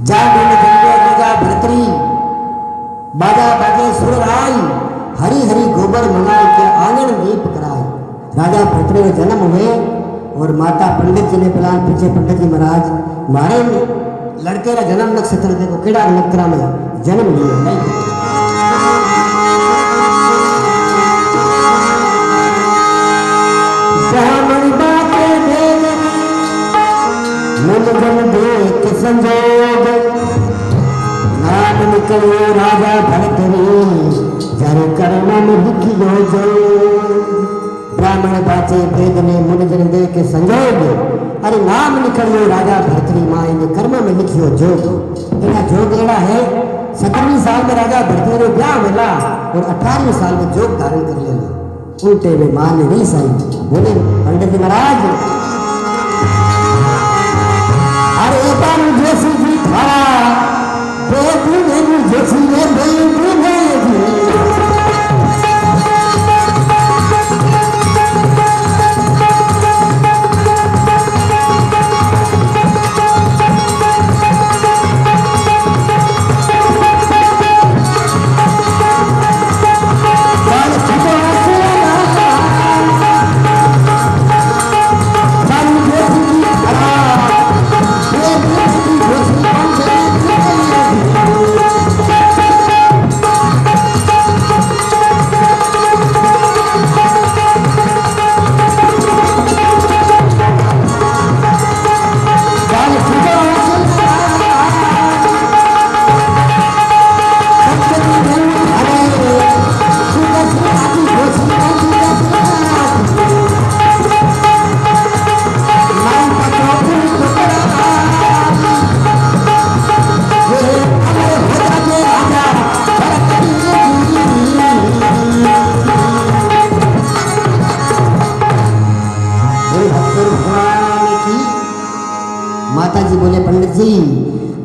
जागरण जंगो राजा भरतरी बाजा बाजे सुर राय हरी हरी गोबर मंगाई के आंगन दीप कराए। राजा भरतरी का जन्म हुए और माता पंडित जी ने प्लान पीछे पंडित जी महाराज मारे लड़के का जन्म नक्षत्र देखो केड़ा नक्षत्र में जन्म लिया नहीं ब्राह्मण बाते देव मन जन देख संजोग नाम निकलो राजा भरतरी जर कर्म में लिखियो जो ब्राह्मण बाचे वेद ने मुन जन दे के संजोग अरे नाम निकलियो राजा भरतरी माए ने कर्म में लिखियो जोग। एड़ा जोग एड़ा है 17वीं साल में राजा भरतरी ने ब्याह मिला और 18वीं साल में जोग धारण कर लेना उल्टे में मान नहीं सही बोले पंडित जी महाराज अरे बाबू जोशी जी थारा बेटी ने जोशी ने बेटी ने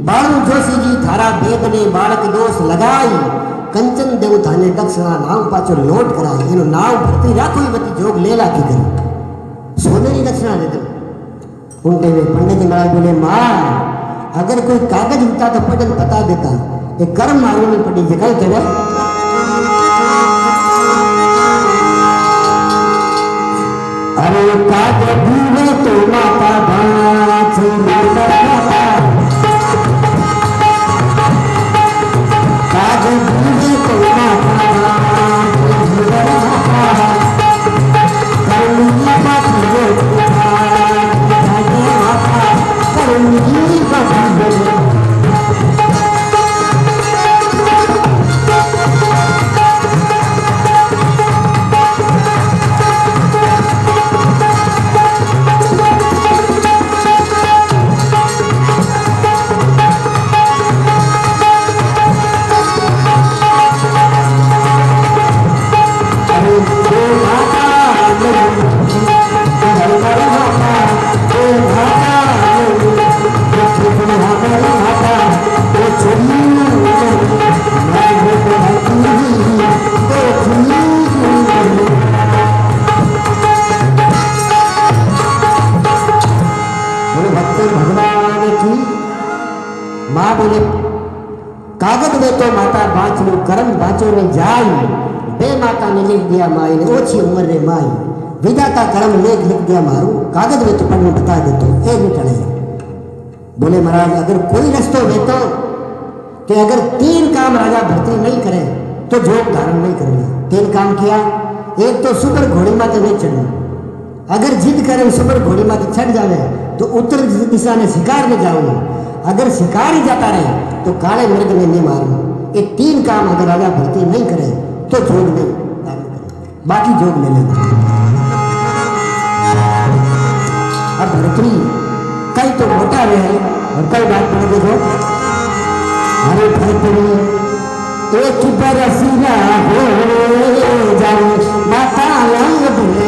बाणु जोशी जी थारा भेद ने बालक दोष लगाई कंचन देव थाने दक्षिणा नाव पाचो लोट कराई इनो नाव भरती राखो ही बती जोग ले ला की करी सोने की दक्षिणा दे दो। उनके वे पंडित जी महाराज बोले मां अगर कोई कागज होता तो पटन बता देता ये कर्म मारू में पड़ी जगह के अरे कागज में तो माता बाच कागज में तो माता बाँचू कर्म बाँचो ने जाई बे माता ने लिख दिया माई ने ओछी उम्र रे माई विधाता कर्म लेख लिख दिया मारू कागज में तो पढ़ने बता दे तो एक भी टले। बोले महाराज अगर कोई रस्तो देतो कि अगर 3 काम राजा भरतरी नहीं करे तो जोग धारण नहीं करेगा। 3 काम किया एक तो सुपर घोड़ी माते नहीं चढ़ना अगर जिद करे सुपर घोड़ी माते चढ़ जावे तो उत्तर दिशा में शिकार में जाऊंगा अगर शिकार ही जाता रहे तो काले मृग ने नहीं मारू। ये 3 काम अगर राजा भरतरी नहीं करे तो जोग नहीं धारण करे बाकी जोग ले लेगा। अब भरतरी कई तो मोटा रहे और कई बात पढ़े देखो अरे भरतरी एक बरसीना हो जाए माता लंग दिले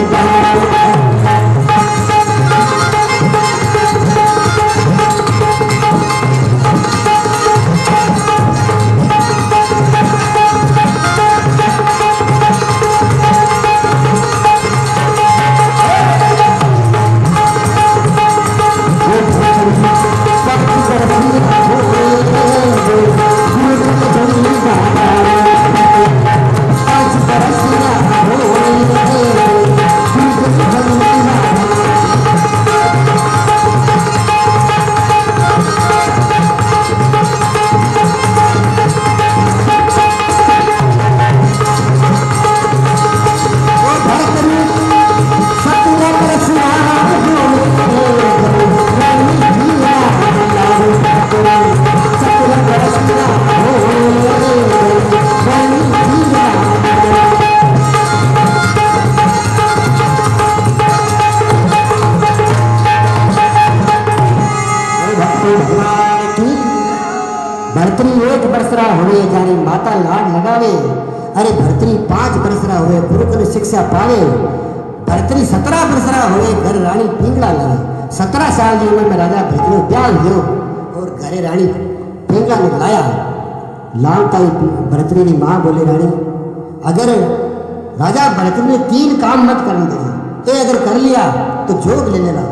भरतरी 1 बरसरा हुए जाने माता लाड लगावे। अरे भरतरी 5 बरसरा हुए गुरुकुल शिक्षा पावे। भरतरी 17 बरसरा हुए घर रानी पिंगला लगे। 17 साल की उम्र में राजा भरतरी ब्याह हुआ और घरे रानी पिंगला ने लाया। लामता भरतरी की माँ बोले रानी अगर राजा भरतरी ने 3 काम मत करने दे, ये अगर कर लिया तो जोग ले लेना।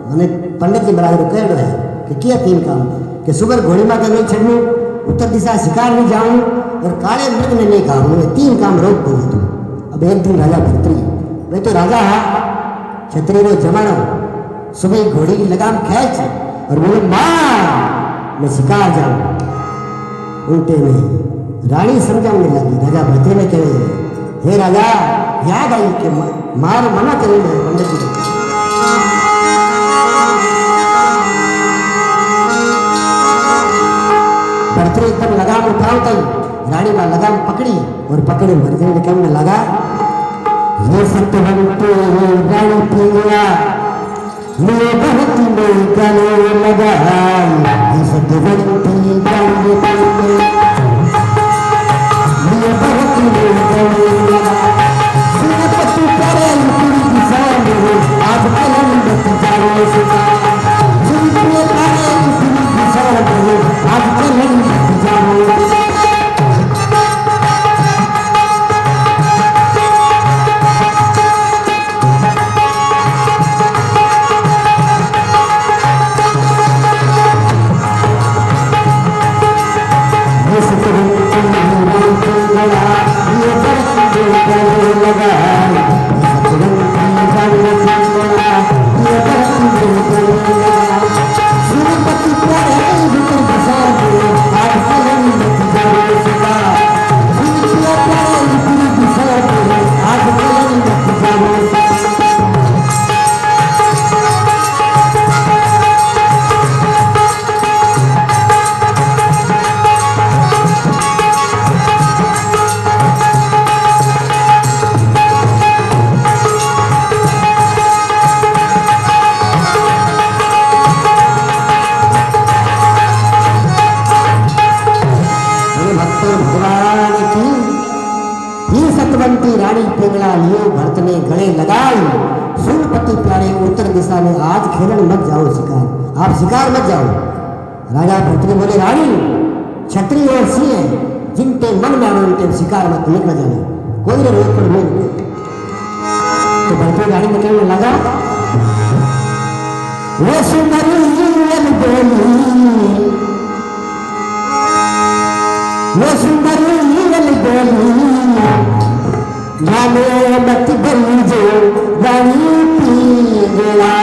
मैंने पंडित जी महाराज को कह रहा है कि किया 3 काम कि सुबह घोड़ी माता नहीं चढ़ूँ, उत्तर दिशा शिकार नहीं जाऊँ और काले मृग ने नहीं खाऊँ। 3 काम रोक बोले तू। अब एक दिन राजा भरतरी वे तो राजा है क्षत्रिय रो जमानो, सुबह घोड़ी की लगाम खींच और बोले माँ मैं शिकार जाऊँ। उल्टे में रानी समझाने लगी। राजा भरतरी ने कहे हे राजा याद आई कि मार मना करेंगे पंडित जी। भरतरी एकदम लगाम उठाओ रानी माँ लगाम पकड़ी और पकड़े भरतरी ने कहने लगा ये सत्यवंती रानी पिंगला मैं बहुत में गले लगाई। ये सत्यवंती रानी पिंगला मैं बहुत में गले लगाई। सिरपति करे पूरी दिशा में आज कलम मत जाने सुना। सिरपति करे पूरी दिशा में आज कलम मत जाने। रानी पिंगला लियो भरत ने गले लगाई। सूर्यपति प्यारे उत्तर दिशा में आज खेलन मत जाओ शिकार, आप शिकार मत जाओ। राजा भरत ने बोले रानी क्षत्रिय और सिंह जिनके मन में आने उनके शिकार मत निकल जाने, कोई ने रोक कर नहीं। तो भरत रानी ने कहने लगा वो सुंदरी बोली वो सुंदरी बोली माने मत बंजो रानी पिंगला।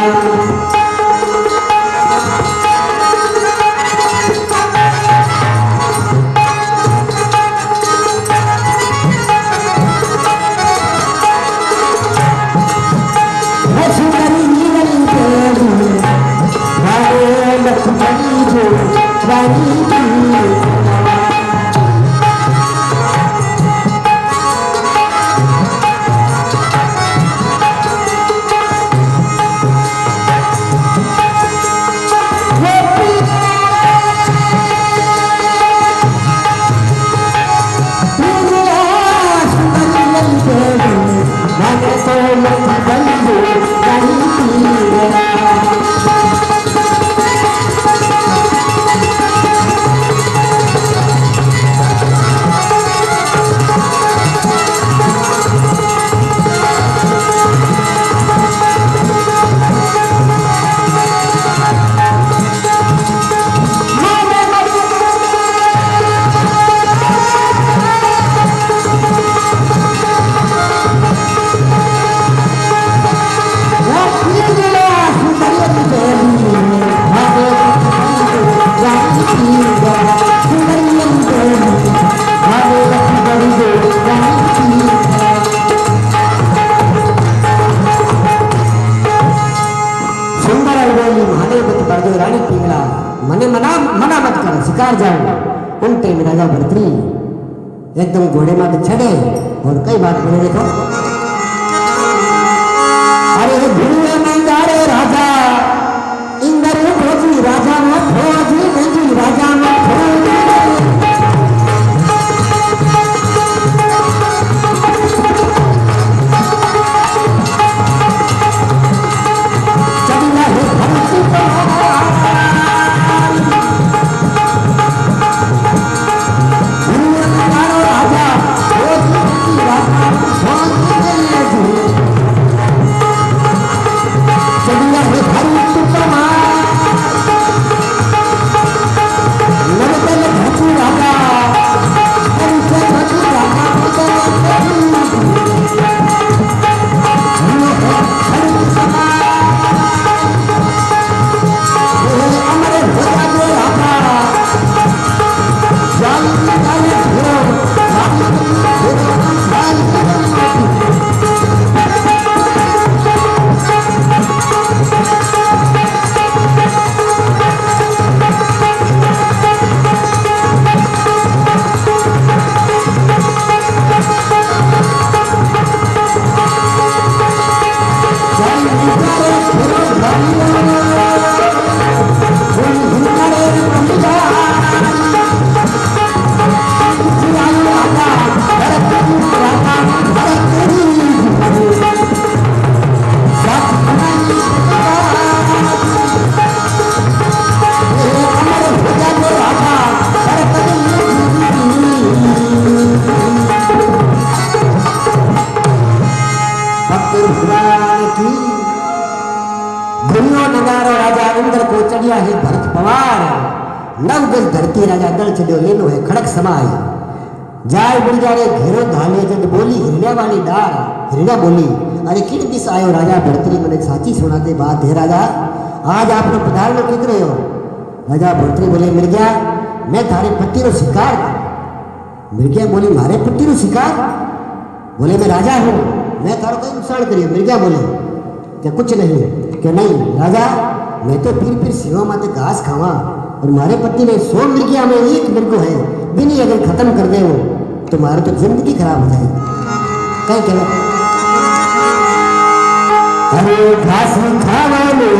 रानी पिंगला मने मना मत कर शिकार जाओ। उल्टे में राजा भरतरी एकदम घोड़े माथे चढ़े और कई बात बोले देखो। अरे भूले मंगारे राजा इंदर भोजी राजा मत भोजी नहीं राजा मत भोजी पवार नव गज धरती राजा दल चढ़ो लेनो है खड़क समाय जाय बुढ़ जाने घेरो धाने जब बोली हिरण्या वाली डार हिरण्या बोली अरे किन दिस आयो राजा भर्तरी मैंने साची सुना दे बात है राजा आज आप लोग पधार में किक रहे हो राजा भर्तरी बोले मिल गया मैं थारे पति रो शिकार मिल गया बोली मारे पति रो शिकार बोले मैं राजा हूँ मैं थारो कोई नुकसान करियो मिल गया बोले क्या कुछ नहीं क्या नहीं राजा मैं तो फिर सेवा माते घास खावा और मारे पति ने 100 मिर्गिया में एक मिर्गो है बिनी अगर खत्म कर दे वो तो मारे तो जिंदगी खराब हो जाएगी कहीं क्या अरे घास खावा में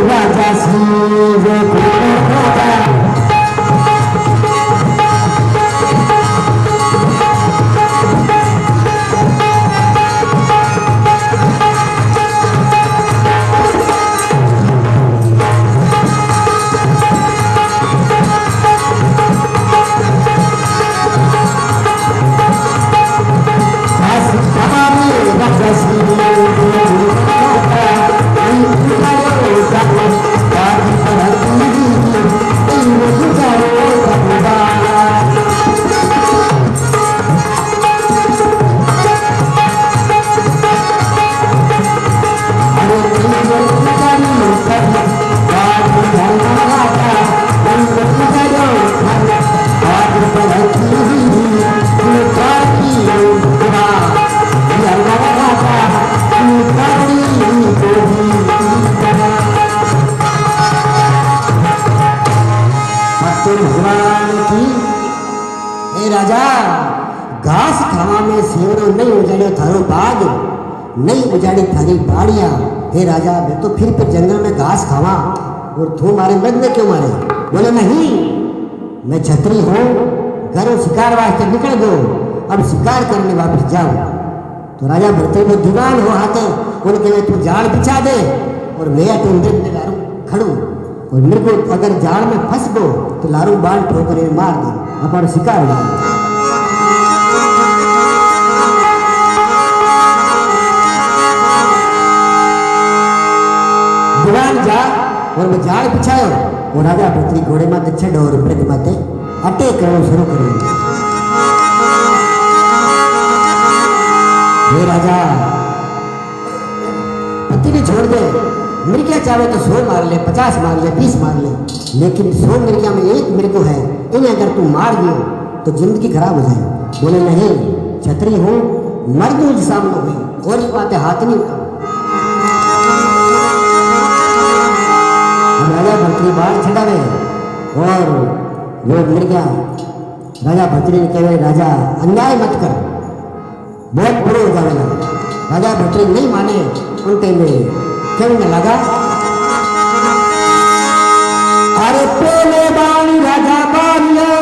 राजा घास खावा में सेवरो नहीं उजाड़ो थारो बाग नहीं उजाड़ी थारी बाड़िया हे राजा मैं तो फिर जंगल में घास खावा और तू मारे मृग में क्यों मारे बोले नहीं मैं छतरी हूँ घरों शिकार वास्ते निकल गो अब शिकार करने वापस जाओ तो राजा भरतरी में दीवान हो हाथे उनके तू जाल बिछा दे और मैं तो मृग में लारू खड़ू और मृग अगर जाल में फंस गो तो लारू बाल ठोकर मार दे अपन शिकार हो जाए दीवान जा और मैं जाल बिछायो और राजा भरतरी घोड़े माते छड़ और मृग माते अटे करो शुरू करो हे राजा पति भी छोड़ दे मिर्गिया चाहे तो 100 मार ले 50 मार ले 20 मार ले लेकिन 100 मिर्गिया में एक मिर्गो है इन्हें अगर तू मार दियो तो जिंदगी खराब हो जाए बोले नहीं छतरी हूँ मर दूँ सामने हुई और इस बातें हाथ नहीं उठा राजा भरतरी बाढ़ छड़ावे और वो मिल गया राजा भरतरी ने कहे राजा अन्याय मत कर बहुत बड़े हो जाएगा राजा भरतरी नहीं माने उनके में कहने लगा अरे पहले बाणी राजा बानियो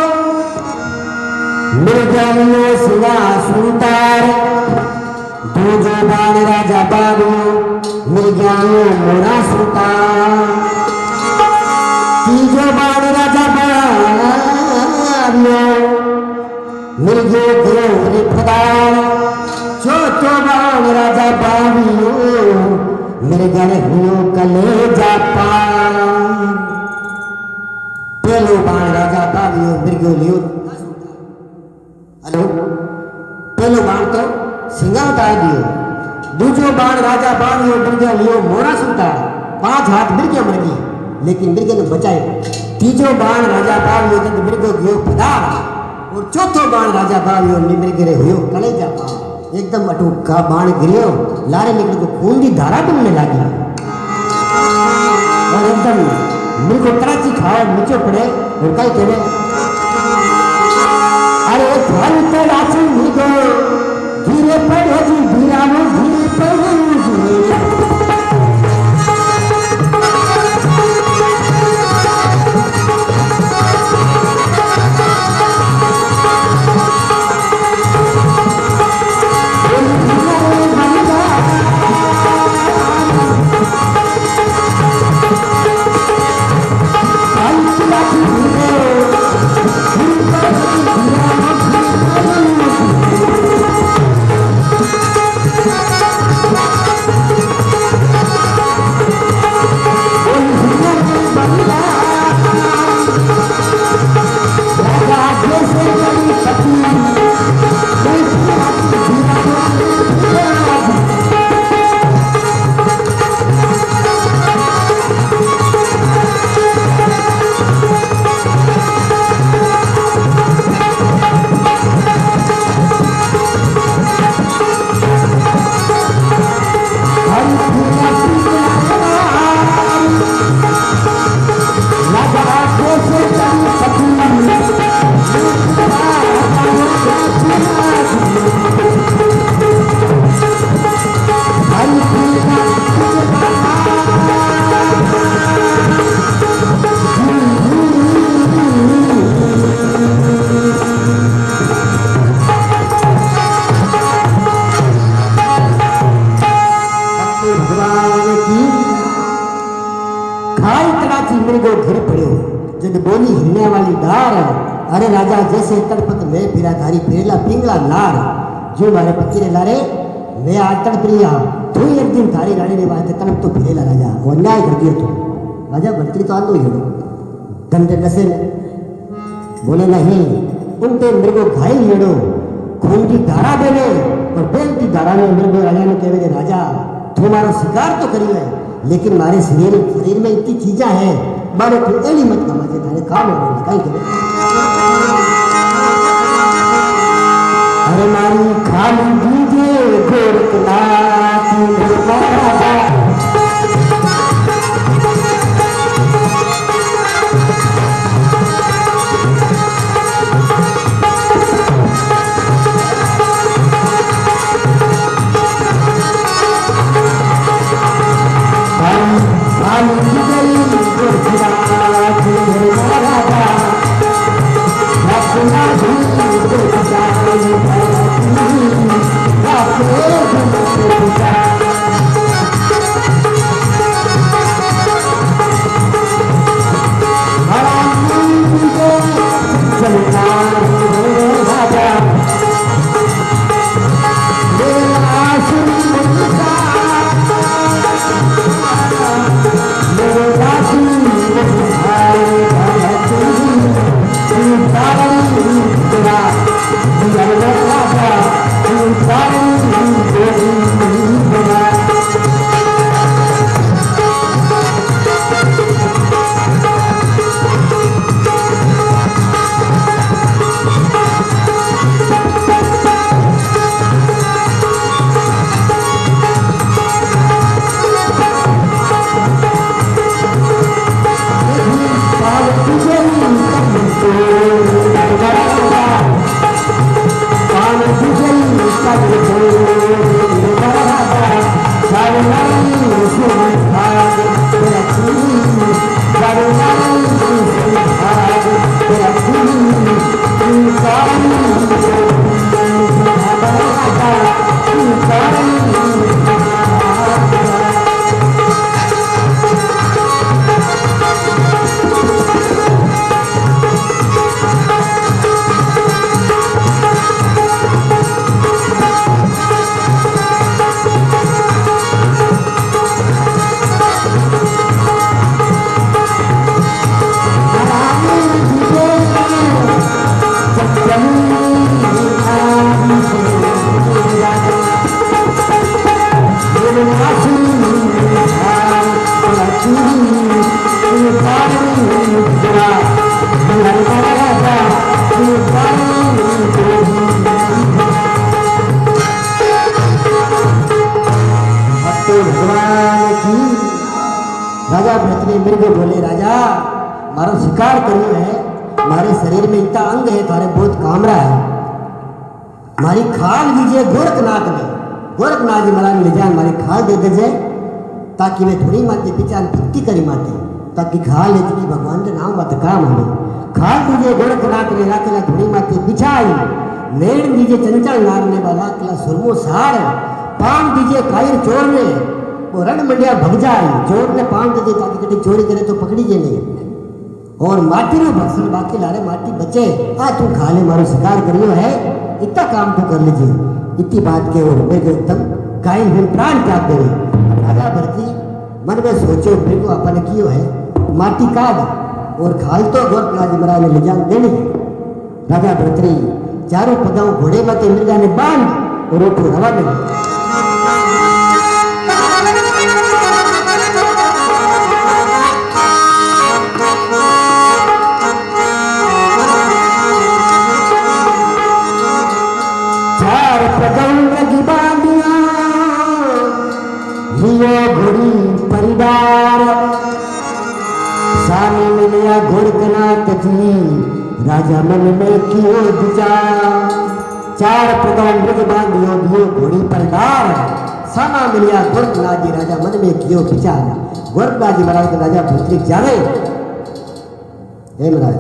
मिल गया सुना सुतार दूजे बाण राजा बानियो मिल गया मोरा सुतार तीजो बाण राजा बानियो मिल गयो घोर पदार चौथो बाण राजा बानियो मिल गए हुयो कलेजा पार पहलो बाण राजा बानियो मिल गयो लियो हेलो पहलो बाण तो सिंगा उतार दियो दूजो बाण राजा बानियो मिल गयो लियो मोरा सुतार 5 हाथ मिल गया मर गई लेकिन मृग ने बचाए तीजो बाण राजा बावियो जब मृग गयो पदार और चौथो बाण राजा बावियो मृग रे हुयो कलेजा पार एकदम अटूक का बाण गिरियो लारे निकल को खून की धारा बहने लगी और एकदम मृग तराची खाओ नीचे पड़े और कई कहने अरे फल तराची निगो धीरे पड़े जी धीरानो धीरे पड़े कैसे चली सखी बोली हिलने वाली डार। अरे राजा जैसे तड़पत में फिरा धारी फिरेला पिंगला नार जो मारे पति रे लारे मैं आज तड़प लिया तू एक दिन थारी रानी ने बात तड़प तो फिरेला राजा वो अन्याय कर दिया तू राजा बंतरी तो आंदो ही गंदे नशे में बोले नहीं उनते मेरे को घायल येड़ो खून की धारा देने और बेल की धारा में मेरे को राजा ने कहे राजा तुम्हारा शिकार तो करी है लेकिन मारे शरीर में इतनी चीजा है मारे तो एली मत कमाजे थारे काम हो कहीं करे अरे मारी खाली दीजे गोरखनाथ महाराजा राजा भरतरी मृग बोले राजा मारो शिकार करियो है मारे शरीर में इतना अंग है थारे बहुत कामरा है मारी खाल दीजिए गोरखनाथ जी महाराज ले जाए मारी खाल दे दीजिए ताकि मैं थोड़ी माते पिचान पत्ती करी माते ताकि खाल ले कि भगवान के नाम मत काम हो खाल दीजिए गोरखनाथ ने राखला थोड़ी माते पिछाई नेड़ दीजिए चंचल नार ने वाला कला सुरमो सार पान दीजिए कायर चोर ने वो रण मंडिया भग जाए चोर ने पान दे दे ताकि कटी चोरी करे तो पकड़ी जे नहीं और माटी नो भक्सन बाकी लारे माटी बचे आ तू खा ले मारो शिकार करियो है इतना काम तो कर लीजिए इतनी बात के और मेरे एकदम कायल में प्राण त्याग दे राजा भरती मन में सोचो मेरे को अपन कियो है माटी काट और खाल तो गोरखनाथ महाराज ने ले जान देनी राजा भरतरी चारों पगाओं घोड़े मत मृगा ने बांध और ऊपर रवा में चार पगाओं लगी बांधिया लियो घोड़ी परिवार सामने मिलिया घोड़कनाथ जी राजा मन में कियो विचार चार पगाओं मृग बांधियो दियो घोड़ी परिवार सामा मिलिया घोड़कनाथ जी राजा मन में कियो विचार घोड़कनाथ जी महाराज के राजा भरतरी जावे हे महाराज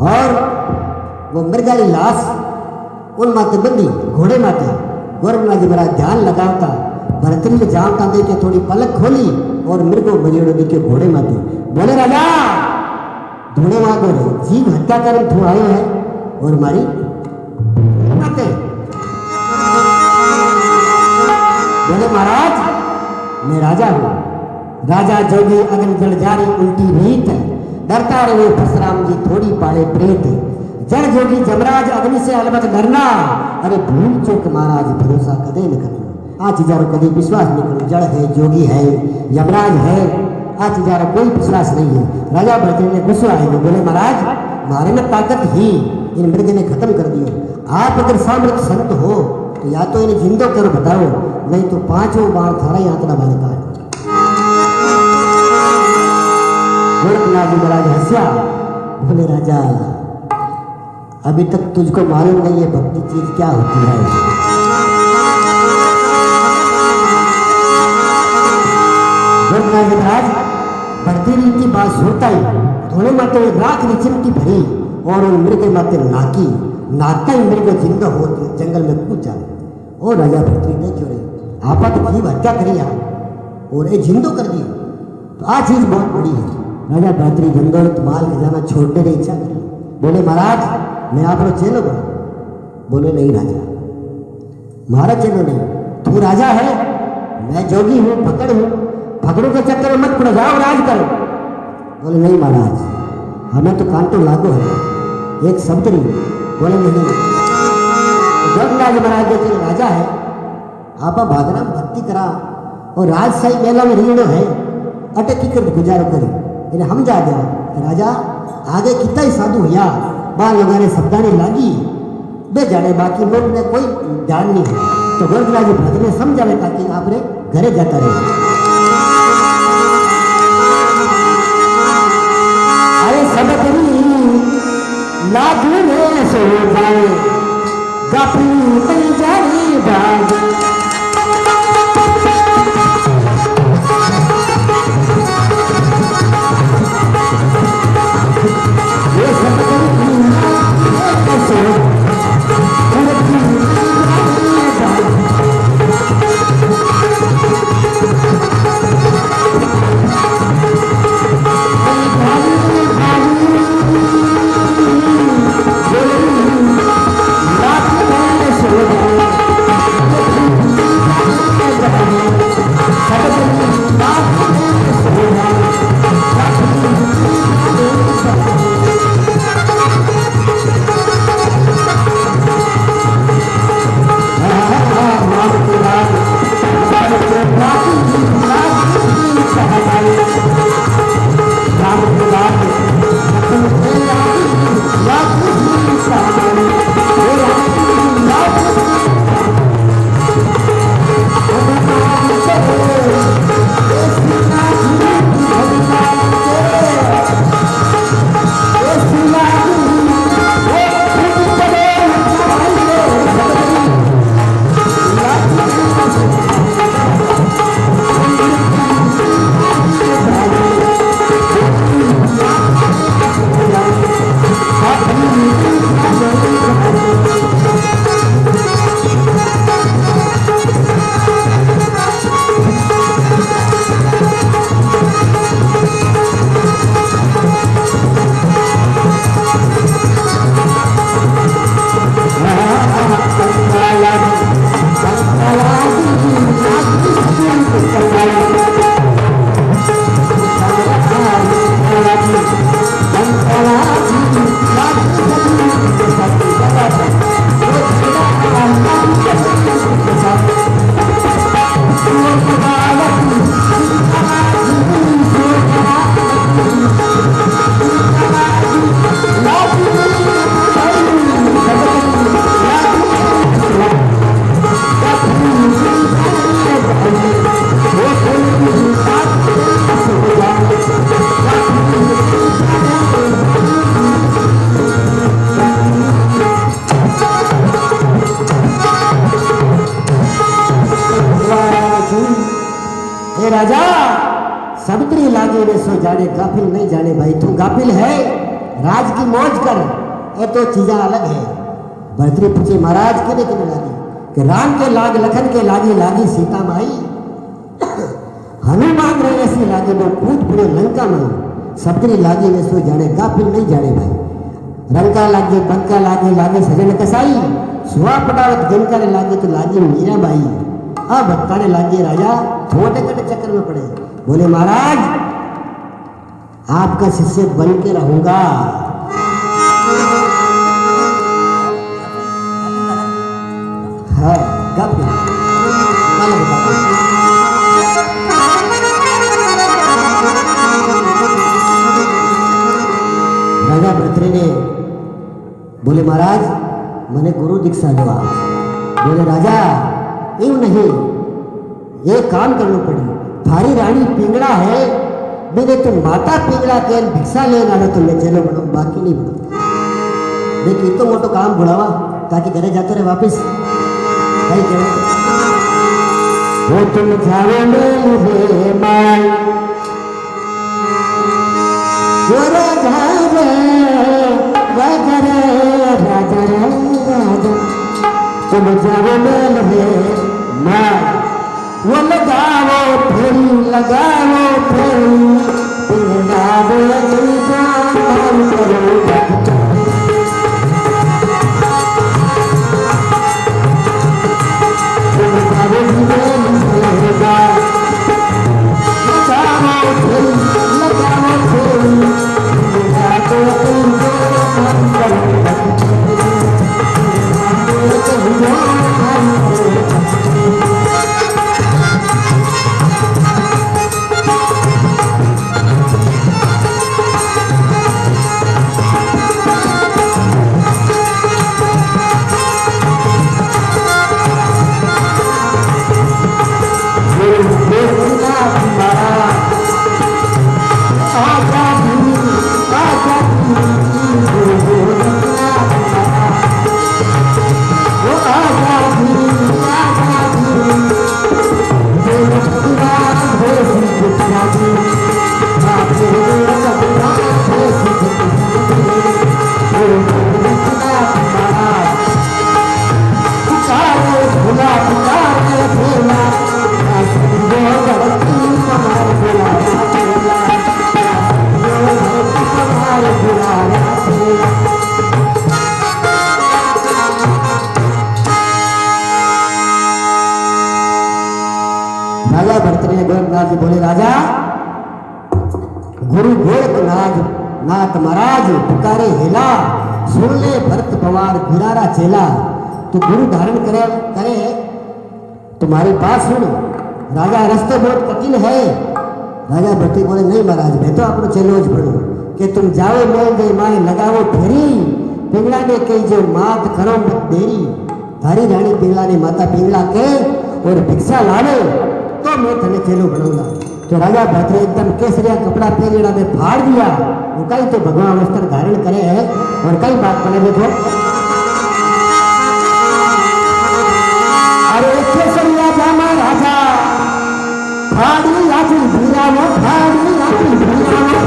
और वो मृगाली लाश उन माते बंदी घोड़े माते गोरखनाथ जी महाराज ध्यान लगावता भरतरी में जावता देखे थोड़ी पलक खोली और मृगो मरियोड़ो देखे घोड़े माते बोले राजा धूणे मांगो रे जीव हत्या कर तू आयो है और मारी माते बोले महाराज मैं राजा हूँ राजा जोगी अग्नि जल जारी उल्टी रीत डरता रहे परशुराम जी थोड़ी पाले प्रेत जड़ जोगी जमराज अग्नि से अलबत डरना अरे भूल चूक महाराज भरोसा कदे न करना आ चीजारो कभी विश्वास नहीं करो जड़ है जोगी है यमराज है आ चीजारो कोई विश्वास नहीं है राजा भरतरी ने गुस्सा आएगा बोले महाराज मारे में ताकत ही इन मृग ने खत्म कर दियो आप अगर सामर्थ संत हो तो या तो इन्हें जिंदो करो बताओ नहीं तो पांचों बार थारा यात्रा वाले काट गोरखनाथ जी महाराज हंसिया बोले राजा अभी तक तुझको मालूम नहीं है भक्ति चीज क्या होती है गोरखनाथ जी महाराज भरतरी की बात सुनता ही थोड़े माते राख ने चिमटी भरी और उन मृग माते नाकी नाकता ही मृग जिंदा हो जंगल में कूद जाए और राजा भरतरी ने क्यों रही आपा तो जीव हत्या करी और ये जिंदो कर दिया तो आ चीज बहुत बड़ी है राजा भरतरी जंगल माल खजाना छोड़ने की इच्छा करी बोले महाराज मैं आप लोग चेलो बना बोले नहीं राजा महाराज चेलो नहीं तू राजा है मैं जोगी हूँ फकड़ हूँ फकड़ों के चक्कर में मत पड़ो जाओ राज करो बोले नहीं महाराज हमें तो कांटो लागो है एक शब्द नहीं बोले नहीं गोरखनाथ जी महाराज के राजा है आपा भागना भक्ति करा और राजशाही मेला में रीणो है अटकी कर गुजारो करी इन्हें हम जा गया राजा आगे कितना ही साधु हुआ बाल लगाने शब्दाने लागी बे जाने बाकी लोग ने कोई ध्यान नहीं है तो गोरखनाथ जी भरतरी ने समझावे ताकि आपने घरे जाता रहे अरे सब लाग में सो जाए गपी बन जाए बाग राजा सबतरी लागे रे सो जाने गाफिल नहीं जाने भाई तू गाफिल है राज की मौज कर ये तो चीजा अलग है। भर्तरी पूछे महाराज किने किने लागी कि राम के लाग लखन के लागी लागी सीता माई हनुमान रे ऐसी लागे वो कूद पड़े लंका में सबतरी लागी वे सो जाने गाफिल नहीं जाने भाई। रंका लागे बंका लागे लागे सजन कसाई सुहा पटावत गंका ने लागे तो लागी मीरा बाई अब भटकाने लागे राजा छोटे कटे चक्कर में पड़े बोले महाराज आपका शिष्य बन के रहूंगा। हाँ गाफिल राजा भर्तृ ने बोले महाराज मैंने गुरु दीक्षा दो। बोले राजा यूं नहीं ये काम करना पड़ी थारी रानी पिंगड़ा है मेरे तुम माता पिंगड़ा के भिक्षा लेना है तो मैं चलो बढ़ो बाकी नहीं बढ़ो देखिए तो मोटो काम बुढ़ावा ताकि घरे जाते रहे वापिस कहीं करे वो तुम जावे मेरे माई गोरे जावे राजा राजा राजा तुम जावे मेरे माई वो लगाओ फिर पिंगला दे जान करो राजा भर्तृ ने गोरखनाथ जी बोले राजा गुरु गोरखनाथ नाथ महाराज पुकारे हेला सुन ले भरत पवार गुरारा चेला तो गुरु धारण करे करे तुम्हारी बात सुन राजा रास्ते बहुत कठिन है। राजा भर्तृ बोले नहीं महाराज मैं तो अपनो चेलो ज पढ़ू कि तुम जाओ मेल दे माए लगावो फेरी पिंगला ने कही जो मात करो मत देरी थारी रानी पिंगला ने माता पिंगला के और भिक्षा लावे तो मैं थने चेलो बनूंगा। तो राजा भर्तृ एकदम केसरिया कपड़ा पहनेड़ा में फाड़ दिया वो कई तो भगवान वस्त्र धारण करे है और कई बात बने देखो अरे केसरिया जामा राजा फाड़ी लाठी भीरावो फाड़ी लाठी भीरावो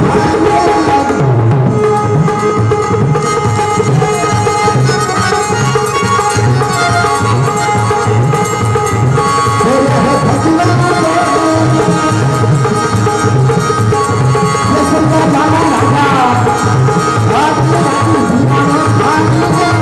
Thank you.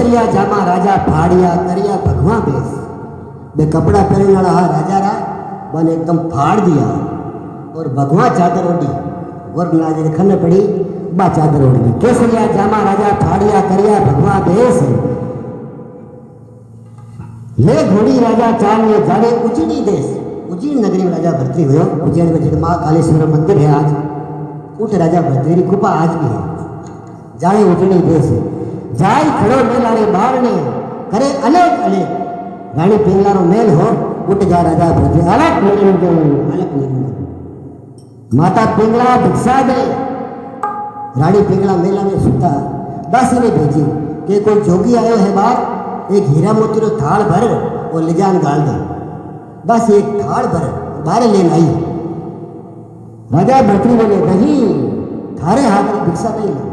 केसरिया जामा राजा फाड़िया करिया भगवा बेस बे कपड़ा पहनने वाला हा राजा रा बन एकदम फाड़ दिया और भगवा चादर ओढ़ी और राजा खन पड़ी बा चादर ओढ़ ली। केसरिया जामा राजा फाड़िया करिया भगवा बेस ले घोड़ी राजा चाल में जाने उजीड़ी देश। उजीड़ नगरी में राजा भर्तरी हुए। उज्जैन में जगह माँ कालेश्वर मंदिर है आज उठ राजा भर्तरी की कृपा आज भी है। जाने उजड़ी देश जाय खड़ो मेलाने बारने करे अलेक अलेक रानी पिंगला रो मेल हो उठ जा राजा भर्तरी अलग माता पिंगला भिक्षा दे। रानी पिंगला मेला में सुता दासी ने भेजी कि कोई जोगी आयो है बाहर एक हीरा मोती रो थाल भर और ले जान गाल दे। बस एक थाल भर बाहर लेन आई। राजा भर्तरी बोले नहीं थारे हाथ में भिक्षा नहीं ले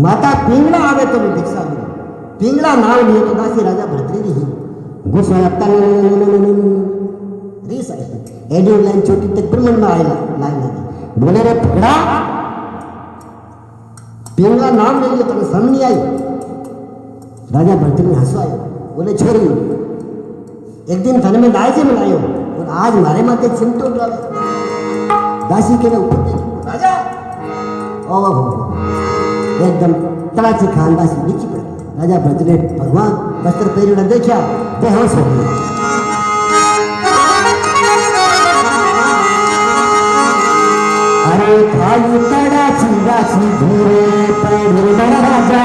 माता पिंगला आवे तो मैं भिक्षा दूँ। पिंगला नाम लिए तो दासी राजा भर्तरी रही गुस्सा रीस आई एडी लाइन छोटी तक ब्रह्मण में आई लाइन लगी बोले रे पकड़ा पिंगला नाम ले लिया तो समझ नहीं आई। राजा भर्तरी ने हंसो आयो बोले छोरी एक दिन थाने में दाई से मिलायो और आज मारे माथे चिमटो डाले। दासी के ऊपर देखी राजा ओह एकदम तड़ाची खान दासी नीचे पड़ गई। राजा भर्तरी ने भगवान वस्त्र पहने देखा बेहोश हो गया। अरे खाली तड़ाची दासी धीरे पड़ राजा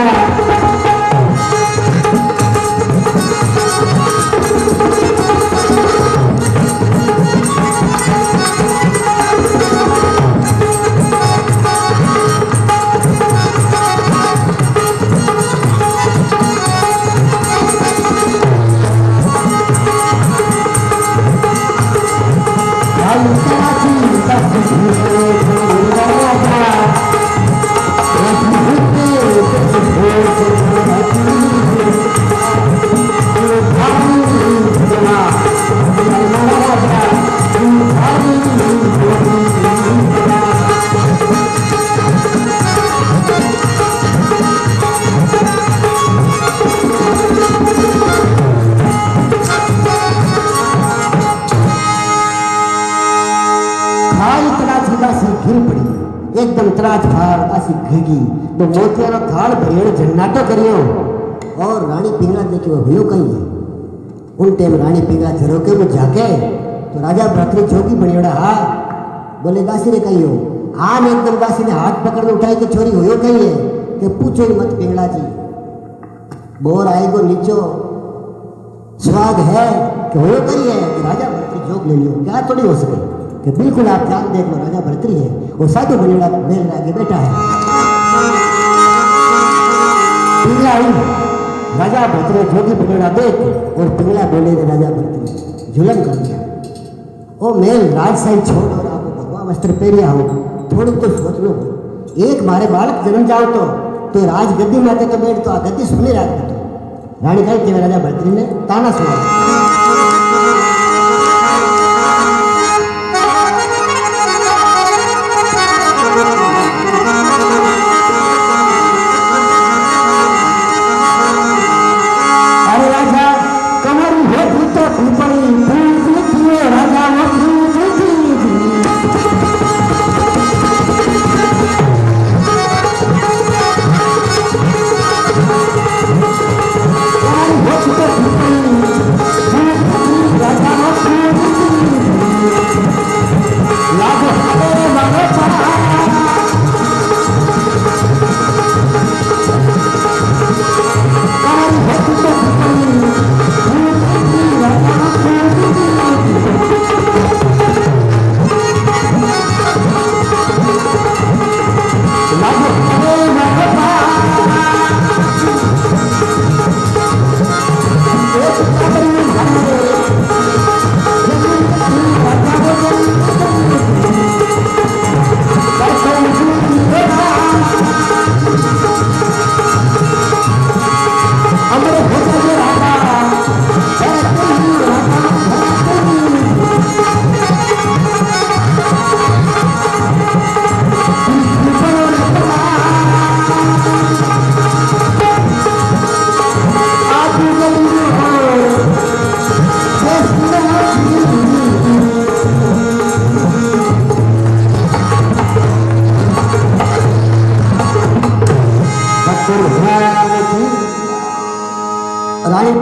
एकदम त्राज फाड़ दासी घेगी तो मोतिया रो थाल भरेड़ झन्नाटो करियो और रानी पिंगला देखी वो भयो कहीं है। उन टाइम रानी पिंगला झरोके में जाके तो राजा भर्तरी जोगी बनियोड़ा हा बोले दासी ने कही हो आन एकदम दासी ने हाथ पकड़ के उठाई के छोरी हो कही है कि पूछो ही मत पिंगला जी बोर आएगो नीचो स्वाग है कि हो कही है कि राजा भर्तरी जोग ले लियो क्या थोड़ी हो सके कि बिल्कुल आप ध्यान देख लो राजा भर्तरी है वो साधु बनेड़ा मेल आगे बैठा है। पिंगला आई राजा भर्तरी जोगी बनेड़ा देख और पिंगला बोले राजा भर्तरी जुलम कर दिया ओ मेल राजशाही छोड़ और आप भगवा वस्त्र पहरिया हो थोड़ी तो सोच लो एक मारे बालक जन्म जाओ तो राज गद्दी में आते तो बैठ तो आ गद्दी सुने राज तो रानी कही कि राजा भर्तरी ने ताना सुना।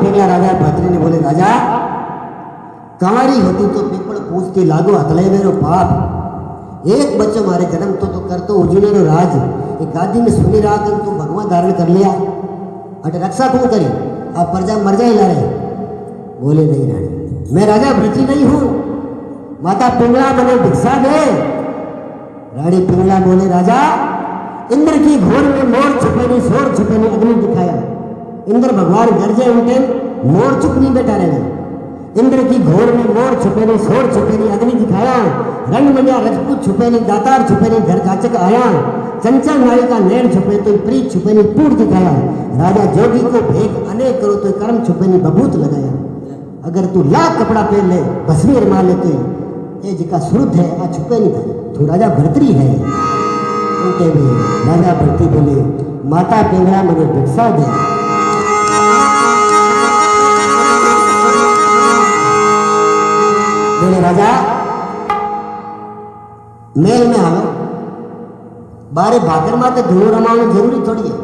पिंगला राजा भद्री ने बोले राजा कंवारी होती तो पीपल पूछती लागो हतले मेरो पाप एक बच्चों मारे जन्म तो कर तो उजड़े रो राज एक गादी में सुनी रहा कर तू भगवान धारण कर लिया अट रक्षा क्यों करी आप प्रजा मर जाए ला रहे बोले नहीं रानी मैं राजा भृति नहीं हूं माता पिंगला मैंने भिक्षा दे रानी पिंगला बोले राजा इंद्र की घोर में मोर छुपे नहीं शोर छुपे नहीं अग्नि दिखाया इंद्र भगवान गरजे उठे मोर चुप नहीं बैठा रहे इंद्र की घोर में मोर छुपे नहीं शोर छुपे नहीं अग्नि दिखाया रंग मंडिया रजपूत छुपे नहीं दातार छुपे नहीं घर जाचक आया चंचल नारी का नैन छुपे तो प्रीत छुपे नहीं पूर दिखाया राजा जोगी को भेद अनेक करो तो कर्म छुपे नहीं बबूत लगाया अगर तू लाख कपड़ा पहन ले भस्मी रमा ले तो ये जिका सुरुत है आ छुपे नहीं था तू राजा भर्तरी है उनके भी राजा भर्ती बोले माता पिंगला मुझे भिक्षा दे बोले राजा मेल में आओ बारे भागर माते धूलो रमाना जरूरी थोड़ी है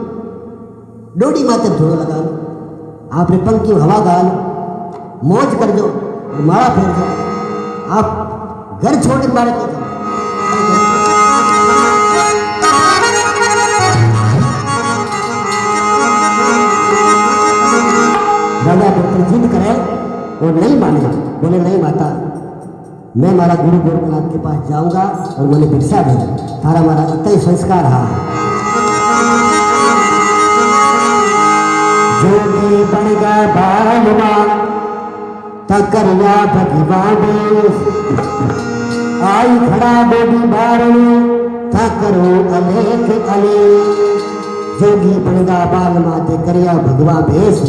डोडी माते धूलो लगा लो आपने पंखी हवा गा लो मौज कर दो माला फेर दो आप घर छोड़ के बारे को राजा पुत्र जिद करे और नहीं माने बोले नहीं माता मैं मारा गुरु गोरखनाथ के पास जाऊंगा और मैंने भिक्षा दे थारा मारा इतना संस्कार रहा जोगी बनेगा बालवा तकरिया भगवान आई खड़ा बेबी बारणी था करो अलेख अले जोगी बनेगा बालवा ते करिया भगवा भेष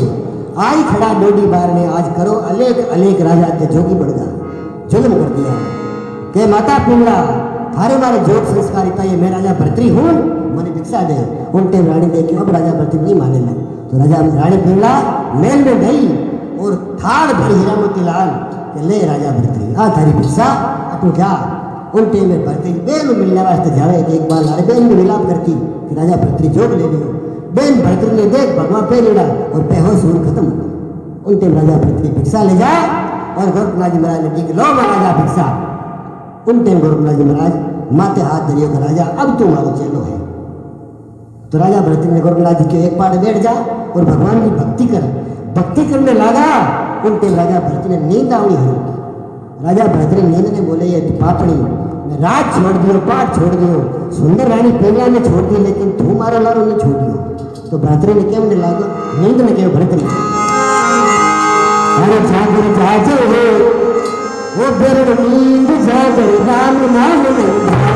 आई खड़ा बेबी बारणी आज करो अलेख अलेख राजा के जोगी बनेगा जुल्म कर दिया के माता पिंगला थारे मारे जोग संस्कारिता ये मैं राजा भर्तरी हूँ मैंने भिक्षा दे उन टाइम रानी देखी अब राजा भर्तरी नहीं माने लगे तो राजा रानी पिंगला मेल में गई और थाड़ भरी हीरा मोती लाल के ले राजा भर्तरी आ थारी भिक्षा अपू जा उन टाइम में भर्तरी बेन मिलने वास्ते जावे एक बार लारे बेन में मिलाप करती कि राजा भर्तरी जोग ले लियो बेन भर्तरी ने देख भगवान पे लेड़ा और बेहोश सूर खत्म उन टाइम राजा भर्तरी भिक्षा ले जा और गोरखनाथ जी महाराज ने दी लो महाराजा भिक्षा उन टाइम गोरखनाथ जी महाराज माथे हाथ धरियो का राजा अब तू मारो चेलो है तो राजा भरत ने गोरखनाथ जी के एक पाड़ बैठ जा और भगवान की भक्ति करने लगा उन टाइम राजा भरत ने नींद आवनी हरी राजा भरत ने नींद ने बोले ये पापड़ी मैं राज छोड़ दियो पाठ छोड़ दियो सुंदर रानी पिंगला ने छोड़ दी लेकिन तू मारो लारो ने छोड़ दियो तो भरत ने क्या लागो नींद ने क्या भरत ने अरे जागर जाजे हो वो बेरड़ नींद जागे राम नाम नहीं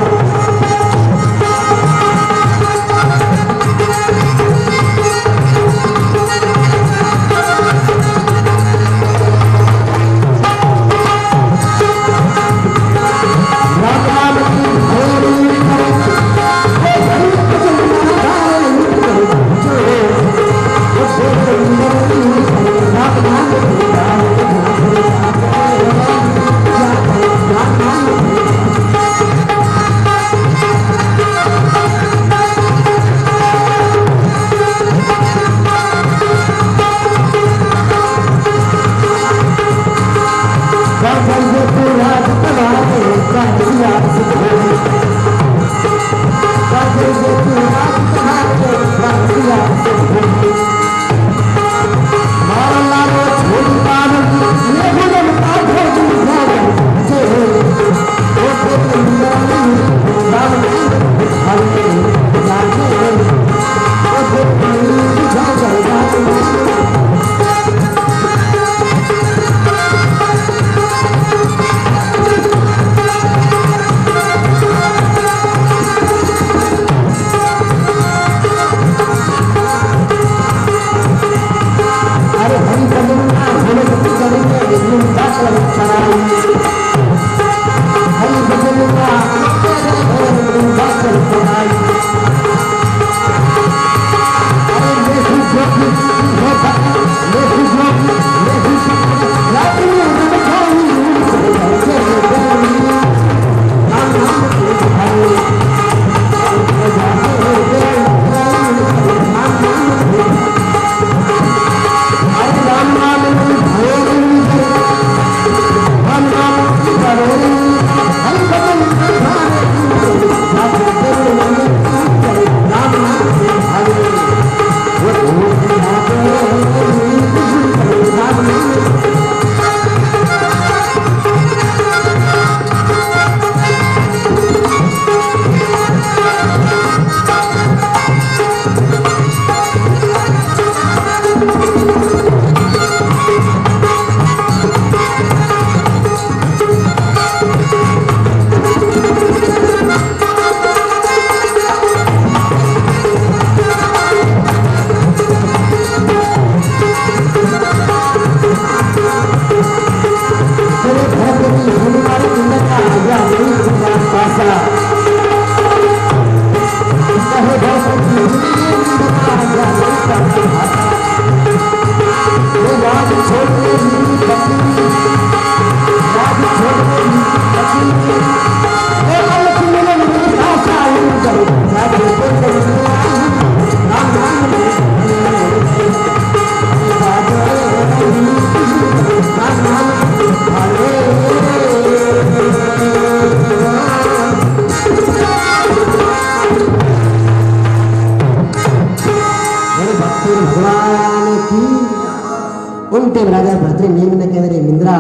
टाइम राजा भरतरी नींद में कह रहे निंद्रा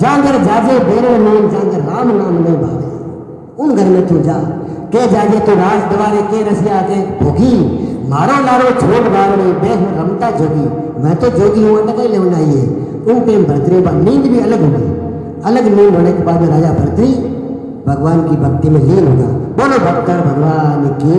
जागर जाजे बेरे नाम जागर राम नाम नहीं भावे उन घर में तू जा के जाजे तो राज दवारे के रसिया के भोगी मारो लारो छोड़ बावड़े बेह रमता जोगी मैं तो जोगी हूँ अटक ले आइए उन टाइम भरतरी बा नींद भी अलग हो गई अलग नींद होने के बाद में राजा भरतरी भगवान की भक्ति में लीन होगा बोलो भक्तर भगवान की